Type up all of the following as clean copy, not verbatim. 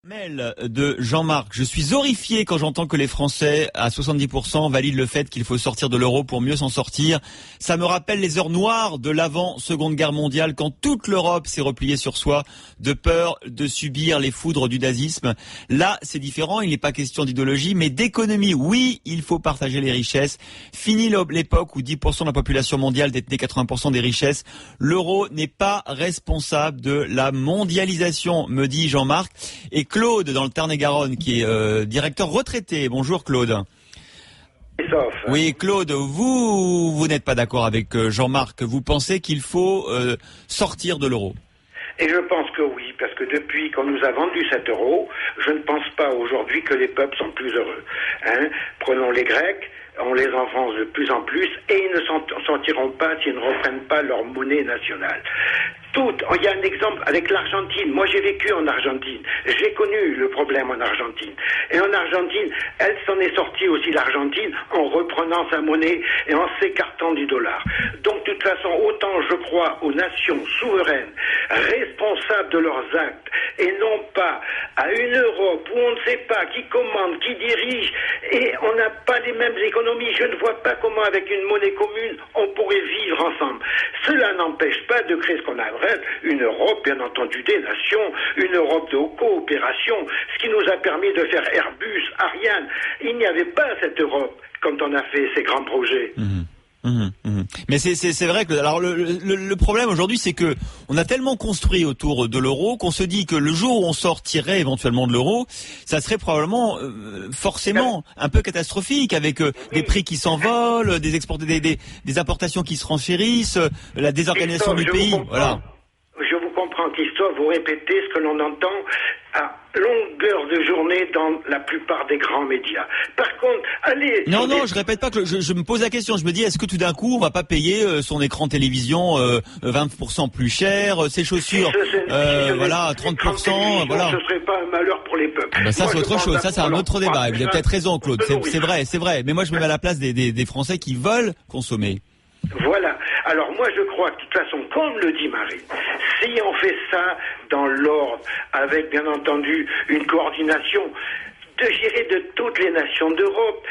Mail de Jean-Marc. Je suis horrifié quand j'entends que les Français, à 70%, valident le fait qu'il faut sortir de l'euro pour mieux s'en sortir. Ça me rappelle les heures noires de l'avant-Seconde Guerre mondiale, quand toute l'Europe s'est repliée sur soi, de peur de subir les foudres du nazisme. Là, c'est différent, il n'est pas question d'idéologie, mais d'économie. Oui, il faut partager les richesses. Fini l'époque où 10% de la population mondiale détenait 80% des richesses. L'euro n'est pas responsable de la mondialisation, me dit Jean-Marc. Et Claude, dans le Tarn-et-Garonne, qui est directeur retraité. Bonjour Claude. Oui Claude, vous n'êtes pas d'accord avec Jean-Marc. Vous pensez qu'il faut sortir de l'euro? Et je pense que oui, parce que depuis qu'on nous a vendu cet euro, je ne pense pas aujourd'hui que les peuples sont plus heureux. Prenons les Grecs, on les enfonce de plus en plus et ils ne s'en sortiront pas s'ils ne reprennent pas leur monnaie nationale. Il y a un exemple avec l'Argentine. Moi, j'ai vécu en Argentine. J'ai connu le problème en Argentine. Et en Argentine, elle s'en est sortie aussi, l'Argentine, en reprenant sa monnaie et en s'écartant du dollar. Donc, de toute façon, autant je crois aux nations souveraines, responsables de leurs actes, et non pas à une Europe où on ne sait pas qui commande, qui dirige, et on n'a pas les mêmes économies. Je ne vois pas comment, avec une monnaie commune, on pourrait vivre ensemble. Cela n'empêche pas de créer ce qu'on aimerait, une Europe, bien entendu, des nations, une Europe de coopération, ce qui nous a permis de faire Airbus, Ariane. Il n'y avait pas cette Europe quand on a fait ces grands projets. Mais c'est vrai que alors le problème aujourd'hui, c'est que on a tellement construit autour de l'euro qu'on se dit que le jour où on sortirait éventuellement de l'euro, ça serait probablement forcément un peu catastrophique, avec des prix qui s'envolent, des importations qui se renchérissent, la désorganisation du pays. Voilà. Je vous comprends, Christophe, vous répétez ce que l'on entend à longueur de journée dans la plupart des grands médias. Par contre, allez... Non, je répète pas que je me pose la question. Je me dis, est-ce que tout d'un coup, on va pas payer son écran télévision 20% plus cher, ses chaussures, voilà, 30%, voilà. Ce serait pas un malheur pour les peuples. Ben ça, c'est autre chose. Ça, c'est un autre débat. Vous avez peut-être raison, Claude. C'est vrai. Mais moi, je me mets à la place des Français qui veulent consommer. Voilà. Alors moi je crois que de toute façon, comme le dit Marie, si on fait ça dans l'ordre, avec bien entendu une coordination de toutes les nations d'Europe,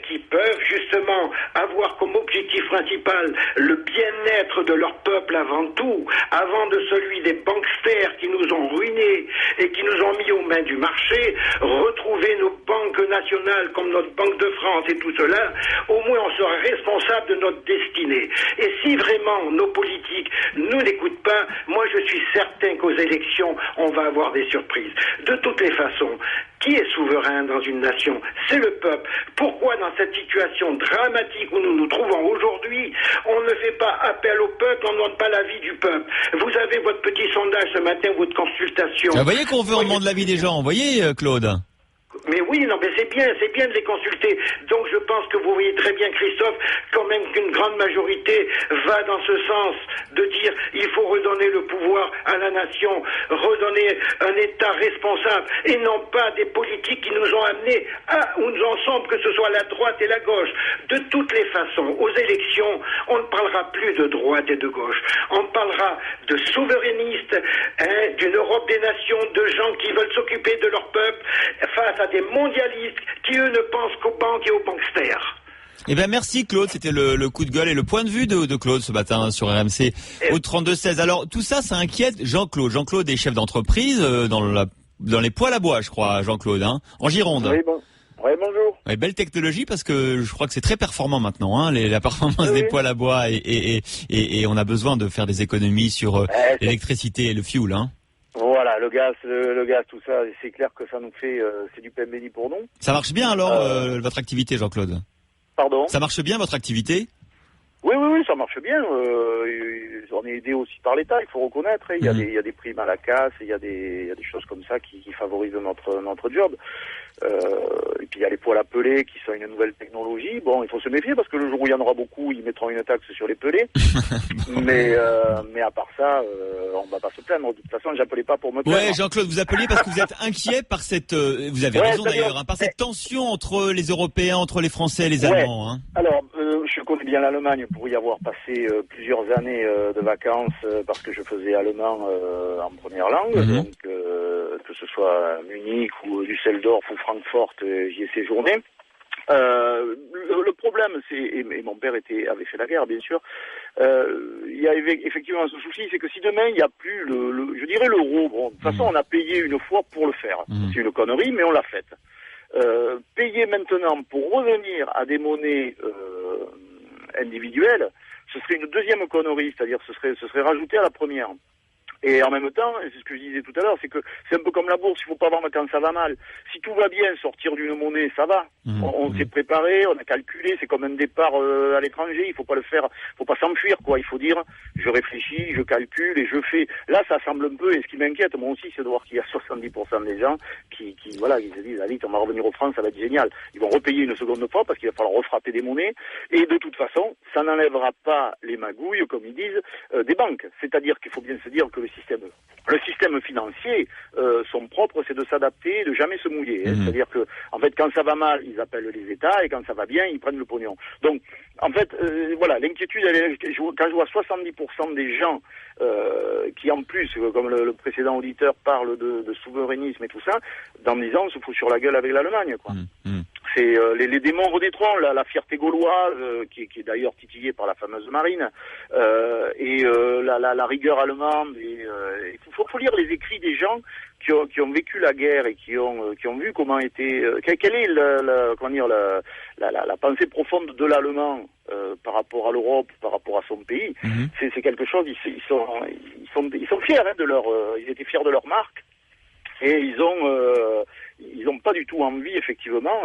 qui peuvent justement avoir comme objectif principal le bien-être de leur peuple avant tout, avant de celui des banksters qui nous ont ruinés et qui nous ont mis aux mains du marché, retrouver nos banques nationales comme notre Banque de France et tout cela, au moins on sera responsable de notre destinée. Et si vraiment nos politiques nous n'écoutent pas, moi je suis certain qu'aux élections, on va avoir des surprises. De toutes les façons, qui est souverain dans une nation? C'est le peuple. Pourquoi dans cette situation dramatique où nous nous trouvons aujourd'hui, on ne fait pas appel au peuple, on ne demande pas l'avis du peuple? Vous avez votre petit sondage ce matin, votre consultation. Vous voyez qu'on veut, on demande l'avis des gens. Vous voyez, Claude? Mais oui, non, mais c'est bien de les consulter. Donc je pense que vous voyez très bien, Christophe, quand même qu'une grande majorité va dans ce sens de dire il faut redonner le pouvoir à la nation, redonner un État responsable, et non pas des politiques qui nous ont amenés à où nous en sommes, que ce soit la droite et la gauche. De toutes les façons, aux élections, on ne parlera plus de droite et de gauche. On parlera de souverainistes, d'une Europe des nations, de gens qui veulent s'occuper de leur peuple face à des mondialistes qui, eux, ne pensent qu'aux banques et aux banksters. Eh ben merci Claude, c'était le coup de gueule et le point de vue de Claude ce matin sur RMC au 32-16. Alors tout ça, ça inquiète Jean-Claude. Jean-Claude est chef d'entreprise dans les poêles à bois, je crois, Jean-Claude, en Gironde. Oui, bonjour. Ouais, belle technologie, parce que je crois que c'est très performant maintenant, la performance des poêles à bois, et on a besoin de faire des économies sur l'électricité et le fioul, Voilà, le gaz, tout ça, c'est clair que ça nous fait, c'est du pain béni pour nous. Ça marche bien alors, votre activité, Jean-Claude? Pardon? Ça marche bien votre activité? Oui, ça marche bien. On est aidé aussi par l'État, il faut reconnaître. Il y a des primes à la casse, il y a des choses comme ça qui favorisent notre job. Et puis il y a les poêles à peler qui sont une nouvelle technologie. Bon, il faut se méfier parce que le jour où il y en aura beaucoup, ils mettront une taxe sur les pelés. mais à part ça, on va pas se plaindre. De toute façon, j'appelais pas pour me plaindre. Ouais, Jean-Claude, vous appeliez parce que vous êtes inquiet par cette, vous avez raison d'ailleurs, par cette tension entre les Européens, entre les Français et les Allemands. Alors, je je connais bien l'Allemagne pour y avoir passé plusieurs années de vacances parce que je faisais allemand en première langue. Donc que ce soit Munich ou Düsseldorf ou Francfort, j'y ai séjourné. Le problème, c'est, et mon père avait fait la guerre, bien sûr, il y a effectivement ce souci, c'est que si demain il n'y a plus je dirais l'euro, bon, de toute façon on a payé une fois pour le faire. C'est une connerie, mais on l'a faite. Payer maintenant pour revenir à des monnaies individuelles, ce serait une deuxième connerie, c'est-à-dire ce serait rajouté à la première. Et en même temps, c'est ce que je disais tout à l'heure, c'est que c'est un peu comme la bourse, il faut pas vendre quand ça va mal. Si tout va bien, sortir d'une monnaie, ça va. On s'est préparé, on a calculé, c'est comme un départ à l'étranger, il faut pas le faire, faut pas s'enfuir, quoi. Il faut dire, je réfléchis, je calcule et je fais. Là, ça semble un peu, et ce qui m'inquiète, moi aussi, c'est de voir qu'il y a 70% des gens qui se disent, allez, on va revenir aux France, ça va être génial. Ils vont repayer une seconde fois parce qu'il va falloir refrapper des monnaies. Et de toute façon, ça n'enlèvera pas les magouilles, comme ils disent, des banques. C'est-à-dire qu'il faut bien se dire que le système financier, son propre, c'est de s'adapter, de jamais se mouiller. C'est-à-dire que, en fait, quand ça va mal, ils appellent les États, et quand ça va bien, ils prennent le pognon. Donc, en fait, voilà, l'inquiétude, quand je vois 70% des gens qui, en plus, comme le précédent auditeur parle de souverainisme et tout ça, dans 10 ans, on se fout sur la gueule avec l'Allemagne, quoi. C'est les démons redétront, la fierté gauloise, qui est d'ailleurs titillée par la fameuse marine, et la rigueur allemande. Il faut lire les écrits des gens qui ont vécu la guerre et qui ont vu comment était quelle est la pensée profonde de l'allemand par rapport à l'Europe, par rapport à son pays. C'est quelque chose. Ils sont fiers de ils étaient fiers de leur marque. Et ils ont pas du tout envie, effectivement,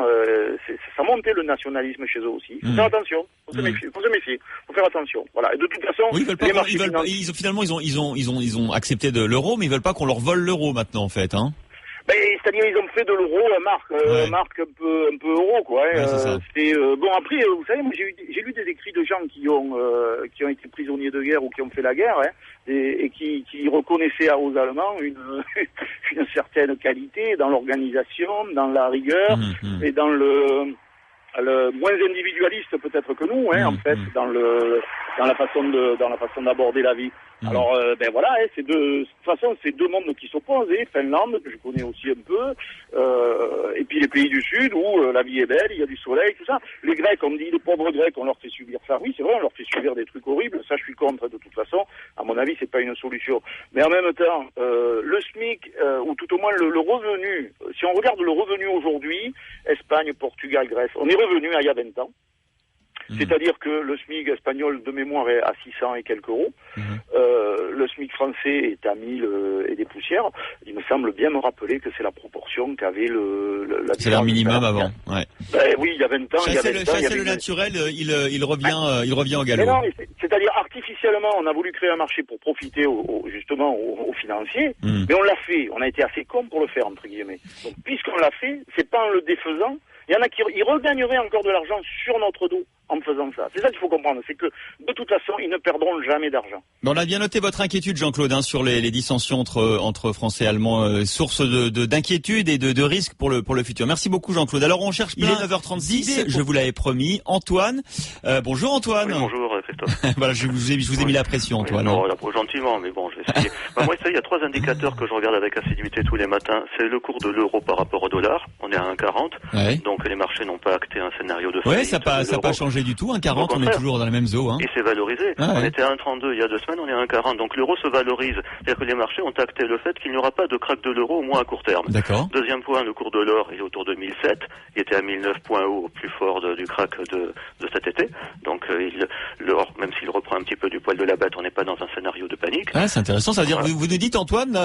ça montait le nationalisme chez eux aussi. Il faut faire attention, faut se méfier, faut faire attention. Voilà. Et de toute façon, oui, finalement, ils ont accepté de l'euro, mais ils veulent pas qu'on leur vole l'euro maintenant, en fait, hein. C'est-à-dire ils ont fait de l'euro marque un peu euro, quoi. C'était bon. Après, vous savez, moi j'ai lu des écrits de gens qui ont été prisonniers de guerre ou qui ont fait la guerre, et qui reconnaissaient aux Allemands une certaine qualité dans l'organisation, dans la rigueur et dans le moins individualiste peut-être que nous, en fait, dans la façon d'aborder la vie. Alors, voilà, de toute façon, c'est deux mondes qui s'opposent, Finlande, que je connais aussi un peu, et puis les pays du Sud, où la vie est belle, il y a du soleil, tout ça. Les Grecs, on dit, les pauvres Grecs, on leur fait subir ça. Oui, c'est vrai, on leur fait subir des trucs horribles, ça je suis contre, de toute façon. À mon avis, c'est pas une solution. Mais en même temps, le SMIC, ou tout au moins le revenu, si on regarde le revenu aujourd'hui, Espagne, Portugal, Grèce, on est revenu il y a 20 ans. C'est-à-dire que le SMIC espagnol de mémoire est à 600 et quelques euros. Le SMIC français est à 1000 et des poussières. Il me semble bien me rappeler que c'est la proportion qu'avait la salaire minimum avant. Ouais. Oui, il y a 20 ans. Chasser le naturel, il revient au galop. Non, c'est-à-dire artificiellement, on a voulu créer un marché pour profiter justement aux financiers, mais on l'a fait. On a été assez cons pour le faire, entre guillemets. Donc, puisqu'on l'a fait, c'est pas en le défaisant. Il y en a qui regagneraient encore de l'argent sur notre dos en faisant ça. C'est ça qu'il faut comprendre, c'est que de toute façon, ils ne perdront jamais d'argent. On a bien noté votre inquiétude, Jean-Claude, sur les dissensions entre Français et Allemands, source d'inquiétude et de risque pour le futur. Merci beaucoup, Jean-Claude. Alors on cherche. Il est 9h36, je vous l'avais promis. Antoine, bonjour Antoine. Oui, bonjour Christophe. Voilà, je vous ai mis la pression, Antoine. Non, gentiment, mais bon, je vais essayer. Moi, il y a 3 indicateurs que je regarde avec assiduité tous les matins. C'est le cours de l'euro par rapport au dollar. On est à 1,40. Donc les marchés n'ont pas acté un scénario de faillite. Ouais, ça n'a pas changé du tout. 1,40, on est toujours dans la même zone. Et c'est valorisé. On était à 1,32 il y a 2 semaines, on est à 1,40. Donc l'euro se valorise. C'est-à-dire que les marchés ont acté le fait qu'il n'y aura pas de crack de l'euro au moins à court terme. D'accord. Deuxième point, le cours de l'or est autour de 1007. Il était à 1009 points haut, au plus fort du crack de cet été. Donc l'or, même s'il reprend un petit peu du poil de la bête, on n'est pas dans un scénario de panique. Ah, c'est intéressant. Ça veut dire, vous nous dites, Antoine,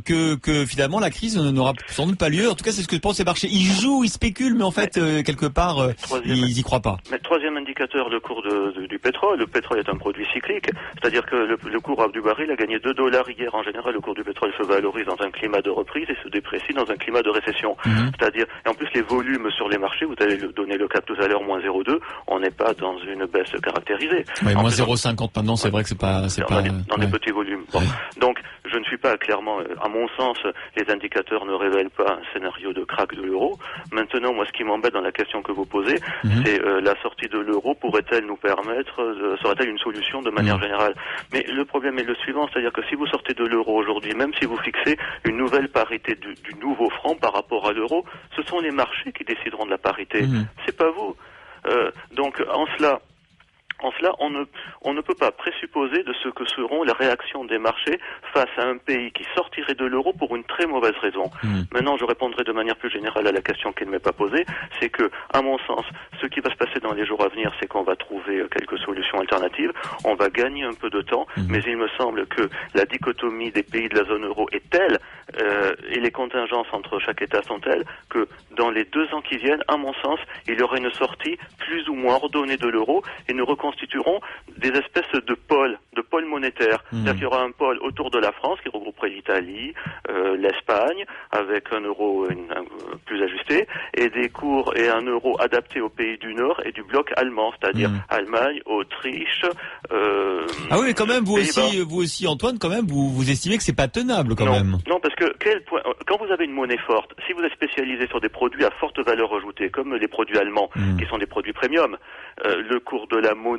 que finalement la crise n'aura sans doute pas lieu. En tout cas, c'est ce que pensent les marchés. Ils jouent, ils spéculent, mais en fait, quelque part, ils y croient pas. Mais troisième indicateur, le cours du pétrole. Le pétrole est un produit cyclique, c'est-à-dire que le cours du baril a gagné $2 hier. En général, le cours du pétrole se valorise dans un climat de reprise et se déprécie dans un climat de récession. C'est-à-dire, et en plus les volumes sur les marchés, vous avez donné le cap tout à l'heure, moins 0,2, on n'est pas dans une baisse caractérisée. Ouais, moins 0,50 maintenant, c'est vrai que c'est pas dans des petits volumes. Bon. Donc, je ne suis pas clairement, à mon sens, les indicateurs ne révèlent pas un scénario de krach de l'euro. Maintenant, moi, ce qui m'embête dans la question que vous posez, c'est la sortie de l'euro pourrait-elle nous permettre, serait-elle une solution de manière générale? Mais le problème est le suivant, c'est-à-dire que si vous sortez de l'euro aujourd'hui, même si vous fixez une nouvelle parité du nouveau franc par rapport à l'euro, ce sont les marchés qui décideront de la parité. C'est pas vous. Donc, en cela, on ne peut pas présupposer de ce que seront les réactions des marchés face à un pays qui sortirait de l'euro pour une très mauvaise raison. Maintenant, je répondrai de manière plus générale à la question qui ne m'est pas posée, c'est que, à mon sens, ce qui va se passer dans les jours à venir, c'est qu'on va trouver quelques solutions alternatives, on va gagner un peu de temps, mais il me semble que la dichotomie des pays de la zone euro est telle, et les contingences entre chaque État sont telles, que dans les 2 ans qui viennent, à mon sens, il y aura une sortie plus ou moins ordonnée de l'euro, et nous constitueront des espèces de pôles monétaires. C'est-à-dire qu'il y aura un pôle autour de la France qui regrouperait l'Italie, l'Espagne, avec un euro plus ajusté, et des cours et un euro adapté aux pays du Nord et du bloc allemand, c'est-à-dire Allemagne, Autriche. Ah oui, mais quand même, vous aussi, Antoine, quand même, vous estimez que c'est pas tenable, quand même. Non, parce que quand vous avez une monnaie forte, si vous êtes spécialisé sur des produits à forte valeur ajoutée, comme les produits allemands, qui sont des produits premium, le cours de la monnaie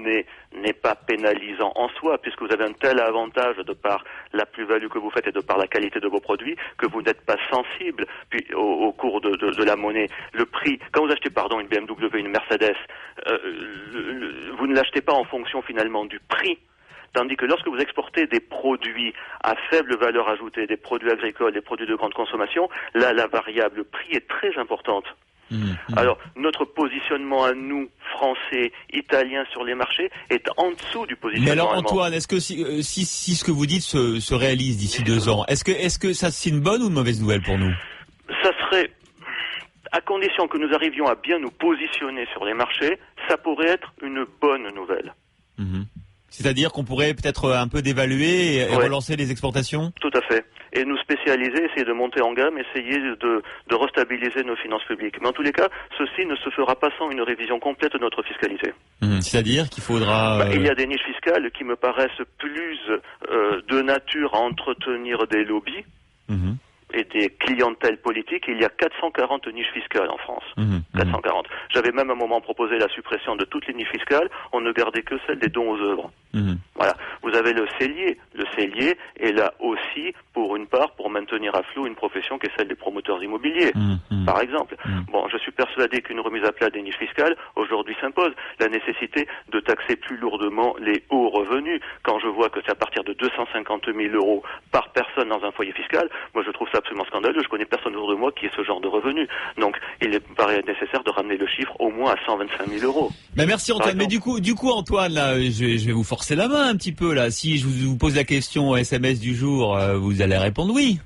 n'est pas pénalisant en soi, puisque vous avez un tel avantage de par la plus-value que vous faites et de par la qualité de vos produits, que vous n'êtes pas sensible au cours de la monnaie. Le prix, quand vous achetez une BMW, une Mercedes, vous ne l'achetez pas en fonction finalement du prix. Tandis que lorsque vous exportez des produits à faible valeur ajoutée, des produits agricoles, des produits de grande consommation, là, la variable prix est très importante. Alors, notre positionnement à nous, Français, Italiens sur les marchés, est en dessous du positionnement allemand. Mais alors, allemand. Antoine, est-ce que si ce que vous dites se réalise d'ici 2 ans, est-ce que ça c'est une bonne ou une mauvaise nouvelle pour nous? Ça serait, à condition que nous arrivions à bien nous positionner sur les marchés, ça pourrait être une bonne nouvelle. C'est-à-dire qu'on pourrait peut-être un peu dévaluer et relancer les exportations? Tout à fait. Et nous spécialiser, essayer de monter en gamme, essayer de restabiliser nos finances publiques. Mais en tous les cas, ceci ne se fera pas sans une révision complète de notre fiscalité. C'est-à-dire qu'il faudra... Il y a des niches fiscales qui me paraissent plus de nature à entretenir des lobbies et des clientèles politiques. Il y a 440 niches fiscales en France. 440. J'avais même à un moment proposé la suppression de toutes les niches fiscales. On ne gardait que celle des dons aux œuvres. Voilà. Vous avez le cellier. Le cellier est là aussi, pour une part, pour maintenir à flot une profession qui est celle des promoteurs immobiliers, par exemple. Bon, je suis persuadé qu'une remise à plat des niches fiscales, aujourd'hui, s'impose. La nécessité de taxer plus lourdement les hauts revenus. Quand je vois que c'est à partir de 250 000 € par personne dans un foyer fiscal, moi je trouve ça absolument scandaleux. Je connais personne autour de moi qui ait ce genre de revenus. Donc, il me paraît nécessaire de ramener le chiffre au moins à 125 000 €. Mais merci Antoine. Mais du coup, Antoine, là, je vais vous forcer la main un petit peu là. Si je vous pose la question SMS du jour, vous allez répondre oui.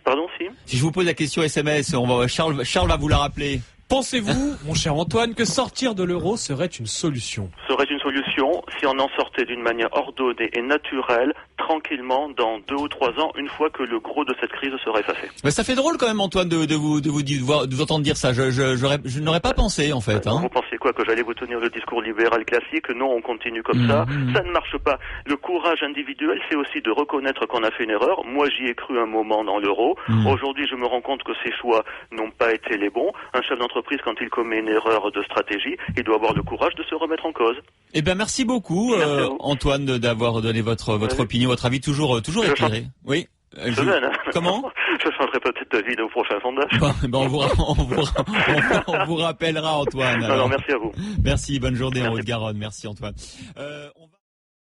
Pardon, si. Si je vous pose la question SMS, Charles va vous la rappeler. Pensez-vous, mon cher Antoine, que sortir de l'euro serait une solution? Serait une solution si on en sortait d'une manière ordonnée et naturelle, tranquillement, dans 2 ou 3 ans, une fois que le gros de cette crise sera effacé. Mais ça fait drôle quand même, Antoine, de vous entendre dire ça. Je n'aurais pas pensé, en fait. Vous pensiez quoi, que j'allais vous tenir le discours libéral classique? Non, on continue comme ça. Ça ne marche pas. Le courage individuel, c'est aussi de reconnaître qu'on a fait une erreur. Moi, j'y ai cru un moment dans l'euro. Aujourd'hui, je me rends compte que ces choix n'ont pas été les bons. Un chef d'entreprise, quand il commet une erreur de stratégie, il doit avoir le courage de se remettre en cause. Eh bien, merci beaucoup, Antoine, d'avoir donné votre opinion, votre avis toujours éclairé. Oui. Comment? Je changerai peut-être d'avis au prochain sondage. On vous rappellera, Antoine. Non, merci à vous. Merci, bonne journée en Haute-Garonne. Merci, Antoine.